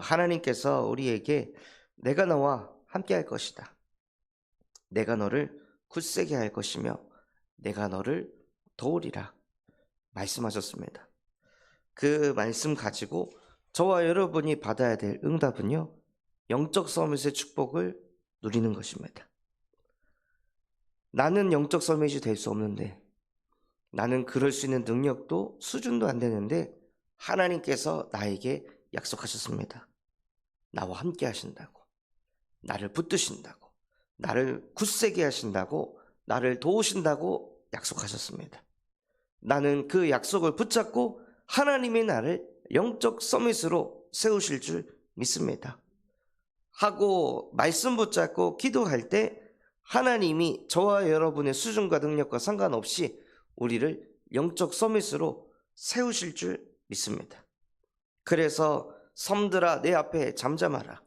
하나님께서 우리에게 내가 너와 함께 할 것이다. 내가 너를 굳세게 할 것이며 내가 너를 도우리라 말씀하셨습니다. 그 말씀 가지고 저와 여러분이 받아야 될 응답은요, 영적 서밋의 축복을 누리는 것입니다. 나는 영적 서밋이 될 수 없는데, 나는 그럴 수 있는 능력도 수준도 안 되는데 하나님께서 나에게 약속하셨습니다. 나와 함께 하신다고, 나를 붙드신다고, 나를 굳세게 하신다고, 나를 도우신다고 약속하셨습니다. 나는 그 약속을 붙잡고 하나님이 나를 영적 서밋으로 세우실 줄 믿습니다. 하고 말씀 붙잡고 기도할 때 하나님이 저와 여러분의 수준과 능력과 상관없이 우리를 영적 서밋으로 세우실 줄 믿습니다. 그래서 섬들아 내 앞에 잠잠하라,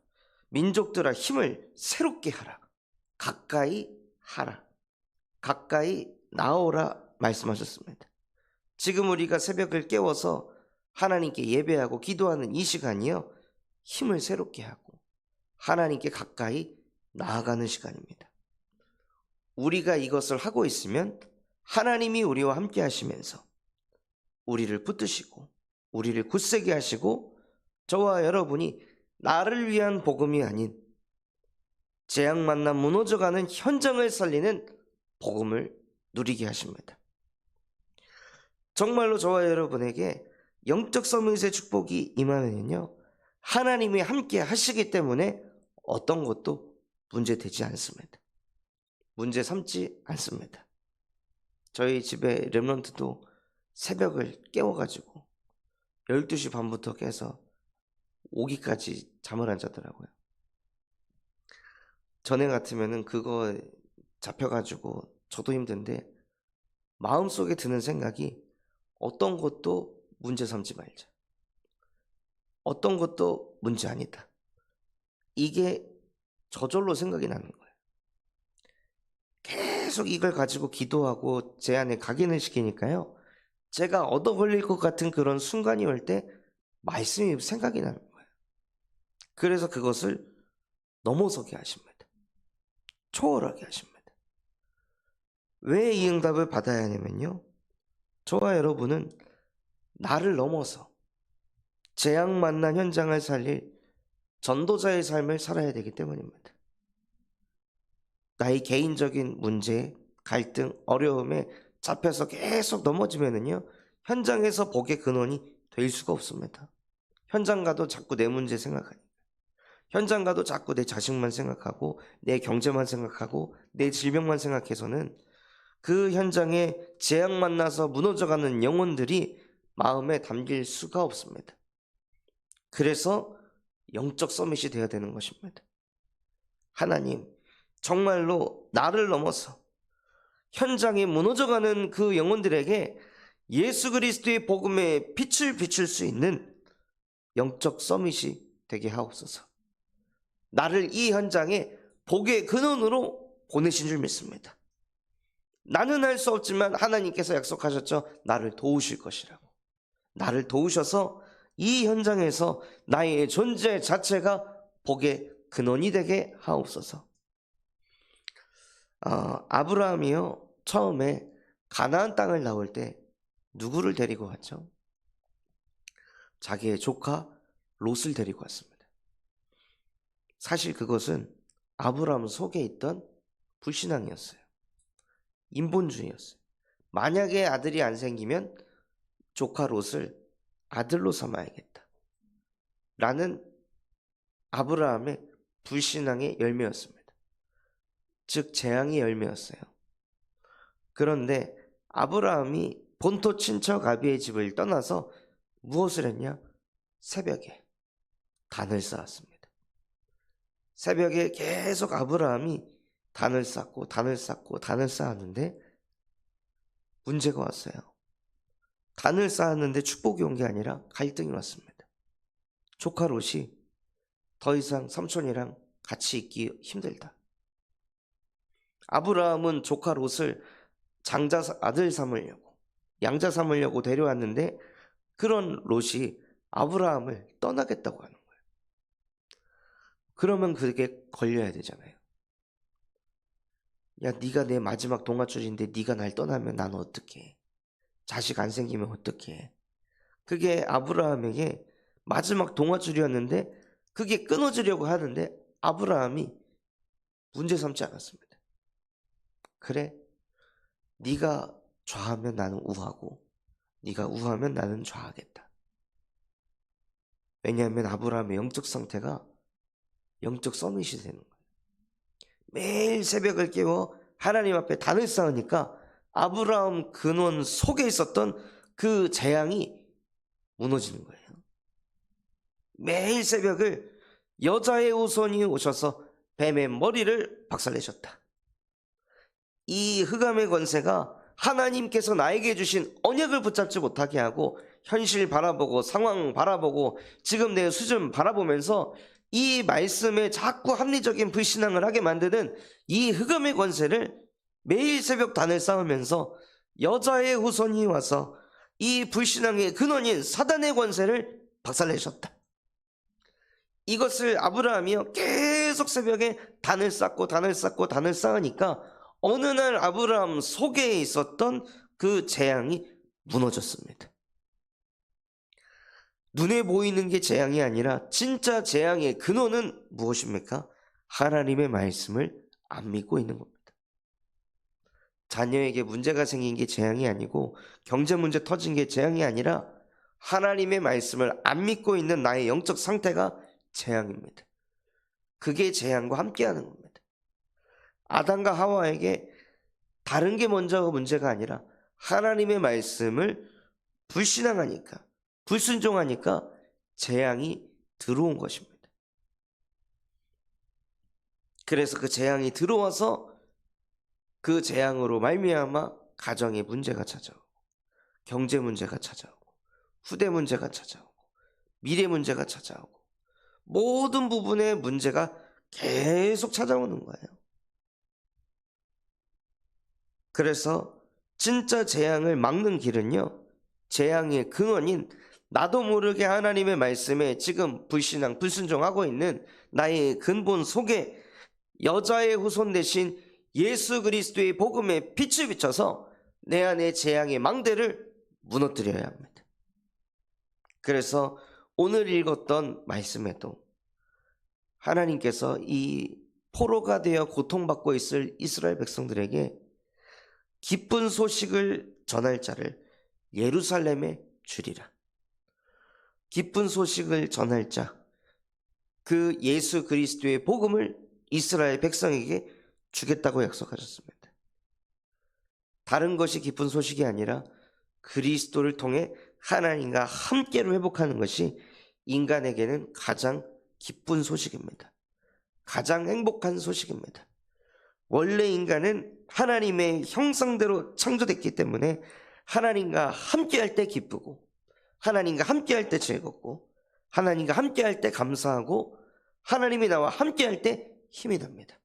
민족들아 힘을 새롭게 하라, 가까이 하라, 가까이 나오라 말씀하셨습니다. 지금 우리가 새벽을 깨워서 하나님께 예배하고 기도하는 이 시간이요, 힘을 새롭게 하고 하나님께 가까이 나아가는 시간입니다. 우리가 이것을 하고 있으면 하나님이 우리와 함께 하시면서 우리를 붙드시고 우리를 굳세게 하시고 저와 여러분이 나를 위한 복음이 아닌 재앙 만나 무너져가는 현장을 살리는 복음을 누리게 하십니다. 정말로 저와 여러분에게 영적 서밋의 축복이 임하면요, 하나님이 함께 하시기 때문에 어떤 것도 문제되지 않습니다. 문제 삼지 않습니다. 저희 집에 렘넌트도 새벽을 깨워가지고 12시 반부터 깨서 오기까지 잠을 안 자더라고요. 전에 같으면은 그거 잡혀가지고 저도 힘든데 마음속에 드는 생각이 어떤 것도 문제 삼지 말자. 어떤 것도 문제 아니다. 이게 저절로 생각이 나는 거예요. 계속 이걸 가지고 기도하고 제 안에 각인을 시키니까요, 제가 얻어 걸릴 것 같은 그런 순간이 올 때 말씀이 생각이 나는 거예요. 그래서 그것을 넘어서게 하십니다. 초월하게 하십니다. 왜 이 응답을 받아야 하냐면요, 저와 여러분은 나를 넘어서 재앙 만난 현장을 살릴 전도자의 삶을 살아야 되기 때문입니다. 나의 개인적인 문제, 갈등, 어려움에 잡혀서 계속 넘어지면은요, 현장에서 복의 근원이 될 수가 없습니다. 현장 가도 자꾸 내 문제 생각하니까, 현장 가도 자꾸 내 자식만 생각하고 내 경제만 생각하고 내 질병만 생각해서는 그 현장에 재앙 만나서 무너져가는 영혼들이 마음에 담길 수가 없습니다. 그래서 영적 서밋이 되어야 되는 것입니다. 하나님, 정말로 나를 넘어서 현장에 무너져가는 그 영혼들에게 예수 그리스도의 복음의 빛을 비출 수 있는 영적 서밋이 되게 하옵소서. 나를 이 현장에 복의 근원으로 보내신 줄 믿습니다. 나는 할 수 없지만 하나님께서 약속하셨죠. 나를 도우실 것이라고. 나를 도우셔서 이 현장에서 나의 존재 자체가 복의 근원이 되게 하옵소서. 아브라함이요, 처음에 가나안 땅을 나올 때 누구를 데리고 왔죠? 자기의 조카 롯을 데리고 왔습니다. 사실 그것은 아브라함 속에 있던 불신앙이었어요. 인본주의였어요. 만약에 아들이 안 생기면 조카 롯을 아들로 삼아야겠다 라는 아브라함의 불신앙의 열매였습니다. 즉 재앙의 열매였어요. 그런데 아브라함이 본토 친척 아비의 집을 떠나서 무엇을 했냐? 새벽에 단을 쌓았습니다. 새벽에 계속 아브라함이 단을 쌓고 단을 쌓고 단을 쌓았는데 문제가 왔어요. 단을 쌓았는데 축복이 온 게 아니라 갈등이 왔습니다. 조카 롯이 더 이상 삼촌이랑 같이 있기 힘들다. 아브라함은 조카 롯을 아들 삼으려고, 양자 삼으려고 데려왔는데 그런 롯이 아브라함을 떠나겠다고 하는 거예요. 그러면 그게 걸려야 되잖아요. 야, 네가 내 마지막 동아줄인데 네가 날 떠나면 나는 어떡해? 자식 안 생기면 어떡해? 그게 아브라함에게 마지막 동아줄이었는데 그게 끊어지려고 하는데 아브라함이 문제 삼지 않았습니다. 그래, 네가 좌하면 나는 우하고 네가 우하면 나는 좌하겠다. 왜냐하면 아브라함의 영적 상태가 영적 서밋이 되는 거예요. 매일 새벽을 깨워 하나님 앞에 단을 쌓으니까 아브라함 근원 속에 있었던 그 재앙이 무너지는 거예요. 매일 새벽을 여자의 후손이 오셔서 뱀의 머리를 박살내셨다. 이 흑암의 권세가 하나님께서 나에게 주신 언약을 붙잡지 못하게 하고 현실 바라보고 상황 바라보고 지금 내 수준 바라보면서 이 말씀에 자꾸 합리적인 불신앙을 하게 만드는 이 흑암의 권세를 매일 새벽 단을 쌓으면서 여자의 후손이 와서 이 불신앙의 근원인 사단의 권세를 박살내셨다. 이것을 아브라함이요 계속 새벽에 단을 쌓고 단을 쌓고 단을 쌓으니까 어느 날 아브라함 속에 있었던 그 재앙이 무너졌습니다. 눈에 보이는 게 재앙이 아니라 진짜 재앙의 근원은 무엇입니까? 하나님의 말씀을 안 믿고 있는 겁니다. 자녀에게 문제가 생긴 게 재앙이 아니고 경제 문제 터진 게 재앙이 아니라 하나님의 말씀을 안 믿고 있는 나의 영적 상태가 재앙입니다. 그게 재앙과 함께하는 겁니다. 아담과 하와에게 다른 게 먼저 문제가 아니라 하나님의 말씀을 불신앙하니까 불순종하니까 재앙이 들어온 것입니다. 그래서 그 재앙이 들어와서 그 재앙으로 말미암아 가정에 문제가 찾아오고 경제 문제가 찾아오고 후대 문제가 찾아오고 미래 문제가 찾아오고 모든 부분에 문제가 계속 찾아오는 거예요. 그래서 진짜 재앙을 막는 길은요, 재앙의 근원인 나도 모르게 하나님의 말씀에 지금 불신앙, 불순종하고 있는 나의 근본 속에 여자의 후손 대신 예수 그리스도의 복음에 빛을 비춰서 내 안의 재앙의 망대를 무너뜨려야 합니다. 그래서 오늘 읽었던 말씀에도 하나님께서 이 포로가 되어 고통받고 있을 이스라엘 백성들에게 기쁜 소식을 전할 자를 예루살렘에 주리라. 기쁜 소식을 전할 자, 그 예수 그리스도의 복음을 이스라엘 백성에게 주겠다고 약속하셨습니다. 다른 것이 기쁜 소식이 아니라 그리스도를 통해 하나님과 함께로 회복하는 것이 인간에게는 가장 기쁜 소식입니다. 가장 행복한 소식입니다. 원래 인간은 하나님의 형상대로 창조됐기 때문에 하나님과 함께할 때 기쁘고 하나님과 함께할 때 즐겁고 하나님과 함께할 때 감사하고 하나님이 나와 함께할 때 힘이 납니다.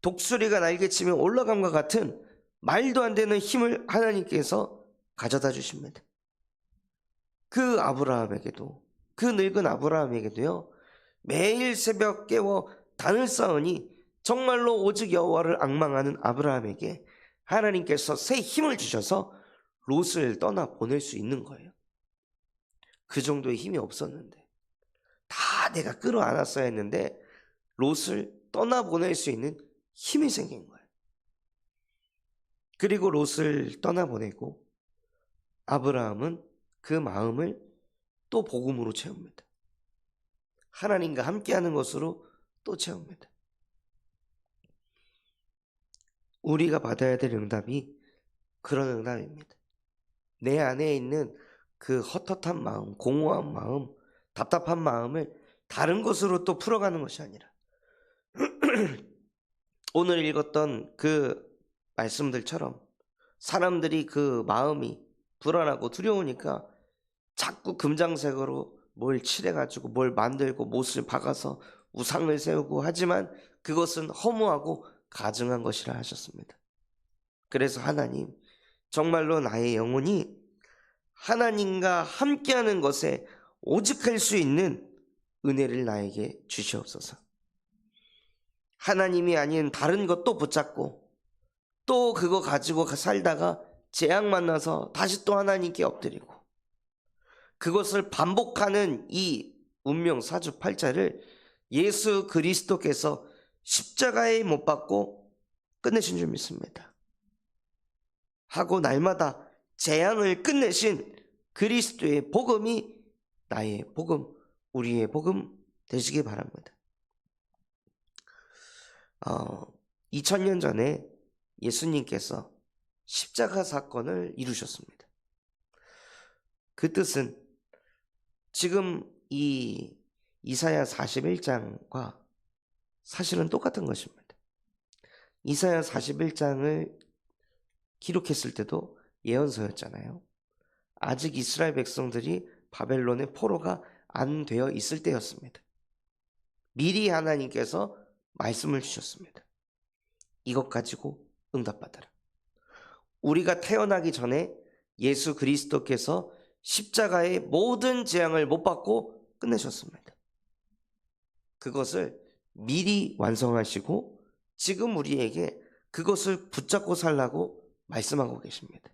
독수리가 날개치며 올라감과 같은 말도 안 되는 힘을 하나님께서 가져다 주십니다. 그 아브라함에게도, 그 늙은 아브라함에게도요, 매일 새벽 깨워 단을 쌓으니 정말로 오직 여호와를 앙망하는 아브라함에게 하나님께서 새 힘을 주셔서 롯을 떠나 보낼 수 있는 거예요. 그 정도의 힘이 없었는데 다 내가 끌어안았어야 했는데 롯을 떠나 보낼 수 있는 힘이 생긴 거예요. 그리고 롯을 떠나 보내고 아브라함은 그 마음을 또 복음으로 채웁니다. 하나님과 함께하는 것으로 또 채웁니다. 우리가 받아야 될 응답이 그런 응답입니다. 내 안에 있는 그 헛헛한 마음, 공허한 마음, 답답한 마음을 다른 것으로 또 풀어가는 것이 아니라 오늘 읽었던 그 말씀들처럼 사람들이 그 마음이 불안하고 두려우니까 자꾸 금장색으로 뭘 칠해가지고 뭘 만들고 못을 박아서 우상을 세우고 하지만 그것은 허무하고 가증한 것이라 하셨습니다. 그래서 하나님, 정말로 나의 영혼이 하나님과 함께하는 것에 오직할 수 있는 은혜를 나에게 주시옵소서. 하나님이 아닌 다른 것도 붙잡고 또 그거 가지고 살다가 재앙 만나서 다시 또 하나님께 엎드리고 그것을 반복하는 이 운명 사주팔자를 예수 그리스도께서 십자가에 못 박고 끝내신 줄 믿습니다. 하고 날마다 재앙을 끝내신 그리스도의 복음이 나의 복음, 우리의 복음 되시기 바랍니다. 2000년 전에 예수님께서 십자가 사건을 이루셨습니다. 그 뜻은 지금 이 이사야 41장과 사실은 똑같은 것입니다. 이사야 41장을 기록했을 때도 예언서였잖아요. 아직 이스라엘 백성들이 바벨론의 포로가 안 되어 있을 때였습니다. 미리 하나님께서 말씀을 주셨습니다. 이것 가지고 응답받아라. 우리가 태어나기 전에 예수 그리스도께서 십자가의 모든 재앙을 못 받고 끝내셨습니다. 그것을 미리 완성하시고 지금 우리에게 그것을 붙잡고 살라고 말씀하고 계십니다.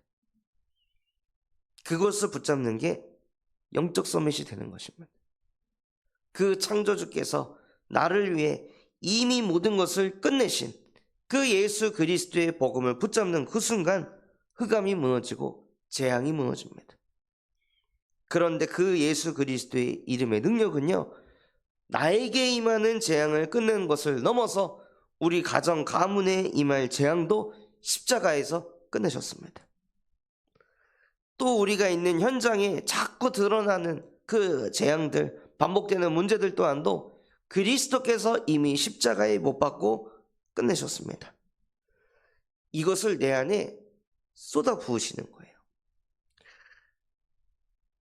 그것을 붙잡는 게 영적 서밋이 되는 것입니다. 그 창조주께서 나를 위해 이미 모든 것을 끝내신 그 예수 그리스도의 복음을 붙잡는 그 순간 흑암이 무너지고 재앙이 무너집니다. 그런데 그 예수 그리스도의 이름의 능력은요, 나에게 임하는 재앙을 끝내는 것을 넘어서 우리 가정 가문에 임할 재앙도 십자가에서 끝내셨습니다. 또 우리가 있는 현장에 자꾸 드러나는 그 재앙들, 반복되는 문제들 또한도 그리스도께서 이미 십자가에 못 박고 끝내셨습니다. 이것을 내 안에 쏟아 부으시는 거예요.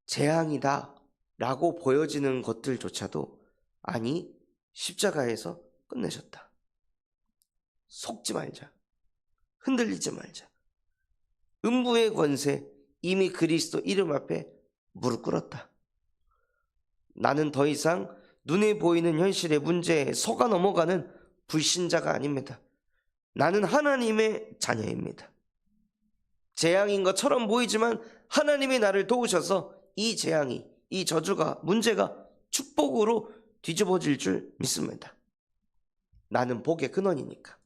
재앙이다 라고 보여지는 것들조차도 아니, 십자가에서 끝내셨다. 속지 말자. 흔들리지 말자. 음부의 권세, 이미 그리스도 이름 앞에 무릎 꿇었다. 나는 더 이상 눈에 보이는 현실의 문제에 속아 넘어가는 불신자가 아닙니다. 나는 하나님의 자녀입니다. 재앙인 것처럼 보이지만 하나님이 나를 도우셔서 이 재앙이, 이 저주가, 문제가 축복으로 뒤집어질 줄 믿습니다. 나는 복의 근원이니까.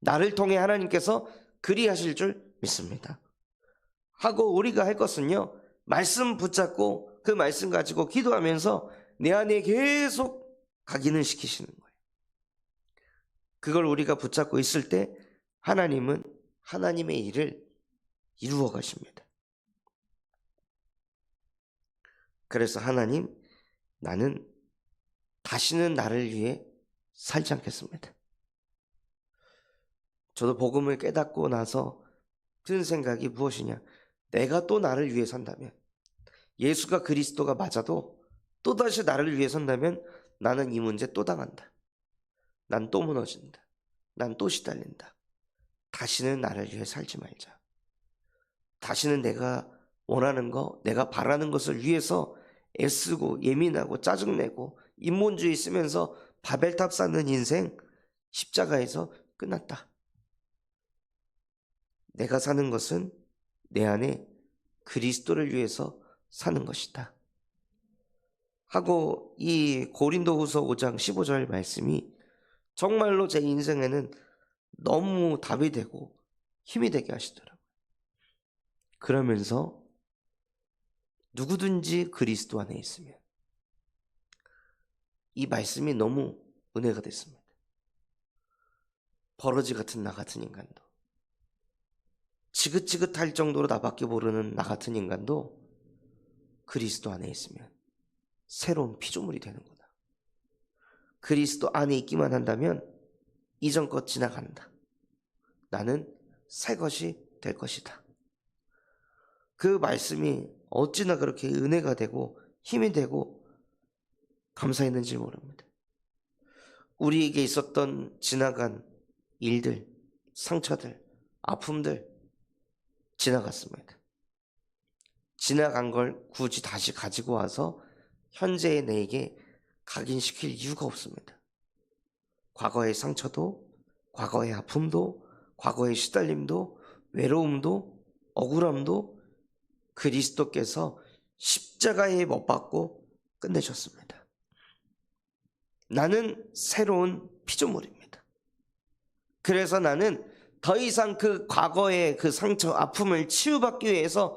나를 통해 하나님께서 그리하실 줄 믿습니다. 하고 우리가 할 것은요, 말씀 붙잡고 그 말씀 가지고 기도하면서 내 안에 계속 각인을 시키시는 거예요. 그걸 우리가 붙잡고 있을 때 하나님은 하나님의 일을 이루어 가십니다. 그래서 하나님, 나는 다시는 나를 위해 살지 않겠습니다. 저도 복음을 깨닫고 나서 든 생각이 무엇이냐, 내가 또 나를 위해 산다면, 예수가 그리스도가 맞아도 또다시 나를 위해 산다면 나는 이 문제 또 당한다. 난 또 무너진다. 난 또 시달린다. 다시는 나를 위해 살지 말자. 다시는 내가 원하는 거, 내가 바라는 것을 위해서 애쓰고 예민하고 짜증내고 인본주의 쓰면서 바벨탑 쌓는 인생, 십자가에서 끝났다. 내가 사는 것은 내 안에 그리스도를 위해서 사는 것이다. 하고 이 고린도후서 5장 15절 말씀이 정말로 제 인생에는 너무 답이 되고 힘이 되게 하시더라고요. 그러면서 누구든지 그리스도 안에 있으면, 이 말씀이 너무 은혜가 됐습니다. 버러지 같은 나 같은 인간도, 지긋지긋할 정도로 나밖에 모르는 나 같은 인간도 그리스도 안에 있으면 새로운 피조물이 되는구나. 그리스도 안에 있기만 한다면 이전 것 지나간다. 나는 새 것이 될 것이다. 그 말씀이 어찌나 그렇게 은혜가 되고 힘이 되고 감사했는지 모릅니다. 우리에게 있었던 지나간 일들, 상처들, 아픔들 지나갔습니다. 지나간 걸 굳이 다시 가지고 와서 현재의 내게 각인시킬 이유가 없습니다. 과거의 상처도, 과거의 아픔도, 과거의 시달림도, 외로움도, 억울함도 그리스도께서 십자가에 못 박고 끝내셨습니다. 나는 새로운 피조물입니다. 그래서 나는 더 이상 그 과거의 그 상처, 아픔을 치유받기 위해서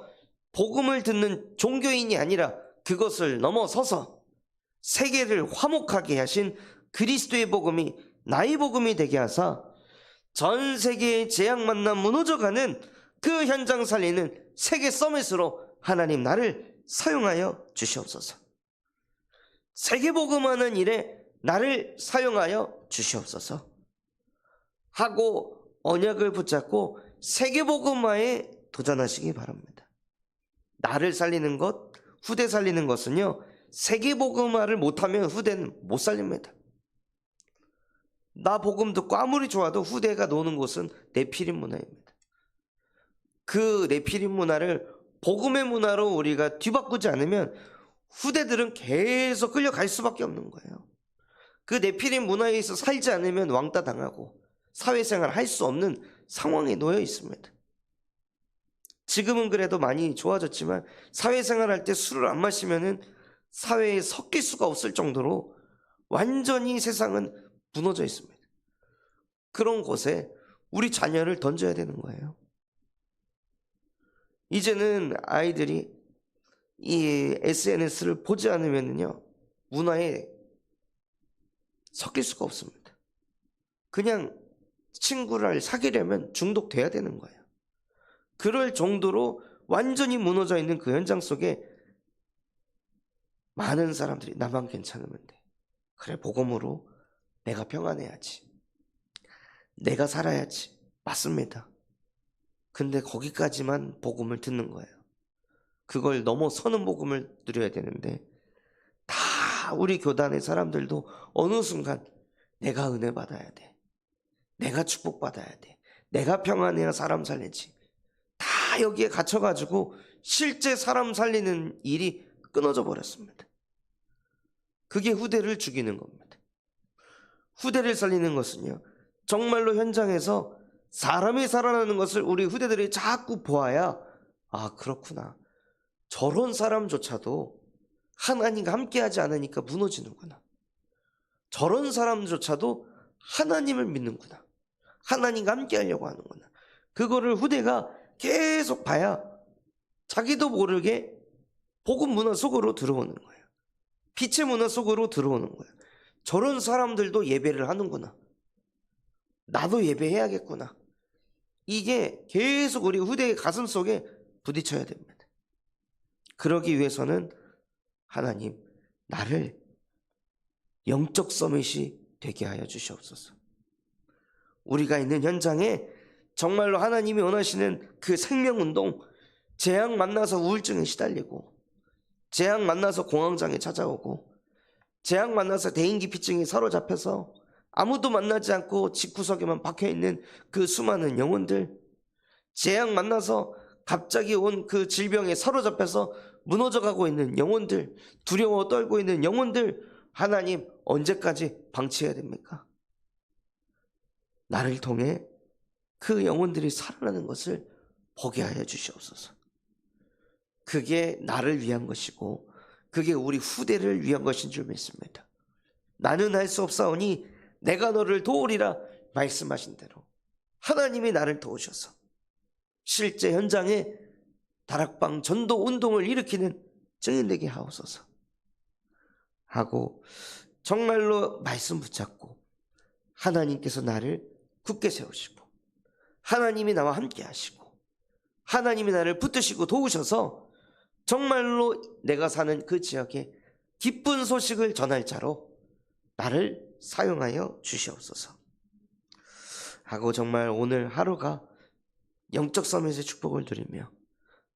복음을 듣는 종교인이 아니라 그것을 넘어서서 세계를 화목하게 하신 그리스도의 복음이 나의 복음이 되게 하사 전 세계의 재앙 만나 무너져가는 그 현장 살리는 세계 서밋으로 하나님 나를 사용하여 주시옵소서. 세계 복음하는 일에 나를 사용하여 주시옵소서 하고 언약을 붙잡고 세계 복음화에 도전하시기 바랍니다. 나를 살리는 것, 후대 살리는 것은요, 세계 복음화를 못하면 후대는 못 살립니다. 나 복음 듣고 아무리 좋아도 후대가 노는 곳은 네피림 문화입니다. 그 네피림 문화를 복음의 문화로 우리가 뒤바꾸지 않으면 후대들은 계속 끌려갈 수밖에 없는 거예요. 그 네피림 문화에서 살지 않으면 왕따 당하고 사회생활 할 수 없는 상황에 놓여 있습니다. 지금은 그래도 많이 좋아졌지만 사회생활 할 때 술을 안 마시면은 사회에 섞일 수가 없을 정도로 완전히 세상은 무너져 있습니다. 그런 곳에 우리 자녀를 던져야 되는 거예요. 이제는 아이들이 이 SNS를 보지 않으면요 문화에 섞일 수가 없습니다. 그냥 친구를 사귀려면 중독돼야 되는 거예요. 그럴 정도로 완전히 무너져 있는 그 현장 속에 많은 사람들이 나만 괜찮으면 돼. 그래, 복음으로 내가 평안해야지. 내가 살아야지. 맞습니다. 근데 거기까지만 복음을 듣는 거예요. 그걸 넘어서는 복음을 누려야 되는데 다 우리 교단의 사람들도 어느 순간 내가 은혜 받아야 돼. 내가 축복받아야 돼. 내가 평안해야 사람 살리지. 다 여기에 갇혀가지고 실제 사람 살리는 일이 끊어져 버렸습니다. 그게 후대를 죽이는 겁니다. 후대를 살리는 것은요, 정말로 현장에서 사람이 살아나는 것을 우리 후대들이 자꾸 보아야, 아, 그렇구나. 저런 사람조차도 하나님과 함께하지 않으니까 무너지는구나. 저런 사람조차도 하나님을 믿는구나. 하나님과 함께하려고 하는구나. 그거를 후대가 계속 봐야 자기도 모르게 복음 문화 속으로 들어오는 거예요. 빛의 문화 속으로 들어오는 거예요. 저런 사람들도 예배를 하는구나. 나도 예배해야겠구나. 이게 계속 우리 후대의 가슴 속에 부딪혀야 됩니다. 그러기 위해서는 하나님, 나를 영적 서밋이 되게 하여 주시옵소서. 우리가 있는 현장에 정말로 하나님이 원하시는 그 생명운동, 재앙 만나서 우울증에 시달리고, 재앙 만나서 공황장애 찾아오고, 재앙 만나서 대인기피증에 사로잡혀서 아무도 만나지 않고 집구석에만 박혀있는 그 수많은 영혼들, 재앙 만나서 갑자기 온 그 질병에 사로잡혀서 무너져가고 있는 영혼들, 두려워 떨고 있는 영혼들, 하나님 언제까지 방치해야 됩니까? 나를 통해 그 영혼들이 살아나는 것을 보게 하여 주시옵소서. 그게 나를 위한 것이고 그게 우리 후대를 위한 것인 줄 믿습니다. 나는 할 수 없사오니 내가 너를 도우리라 말씀하신 대로 하나님이 나를 도우셔서 실제 현장에 다락방 전도 운동을 일으키는 증인되게 하옵소서 하고 정말로 말씀 붙잡고 하나님께서 나를 굳게 세우시고 하나님이 나와 함께 하시고 하나님이 나를 붙드시고 도우셔서 정말로 내가 사는 그 지역에 기쁜 소식을 전할 자로 나를 사용하여 주시옵소서 하고 정말 오늘 하루가 영적 서밋의 축복을 누리며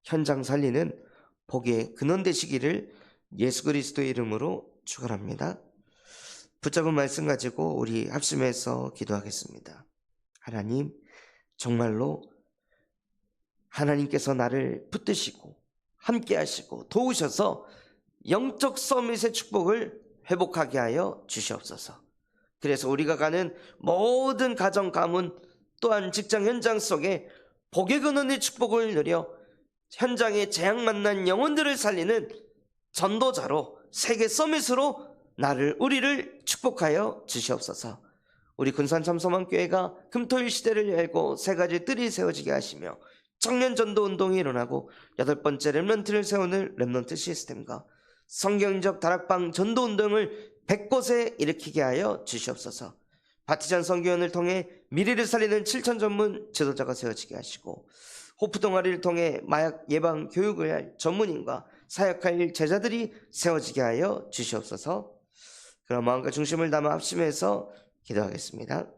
현장 살리는 복의 근원 되시기를 예수 그리스도의 이름으로 축원합니다. 붙잡은 말씀 가지고 우리 합심해서 기도하겠습니다. 하나님, 정말로 하나님께서 나를 붙드시고 함께 하시고 도우셔서 영적 서밋의 축복을 회복하게 하여 주시옵소서. 그래서 우리가 가는 모든 가정 가문 또한 직장 현장 속에 복의 근원의 축복을 누려 현장에 재앙 만난 영혼들을 살리는 전도자로 세계 서밋으로 우리를 축복하여 주시옵소서. 우리 군산 참소망교회가 금토일 시대를 열고 세 가지 뜰이 세워지게 하시며 청년 전도 운동이 일어나고 8번째 렘넌트를 세우는 렘넌트 시스템과 성경적 다락방 전도 운동을 100곳에 일으키게 하여 주시옵소서. 바티잔 선교연을 통해 미래를 살리는 7천 전문 지도자가 세워지게 하시고 호프 동아리를 통해 마약 예방 교육을 할 전문인과 사역할 제자들이 세워지게 하여 주시옵소서. 그런 마음과 중심을 담아 합심해서 기도하겠습니다.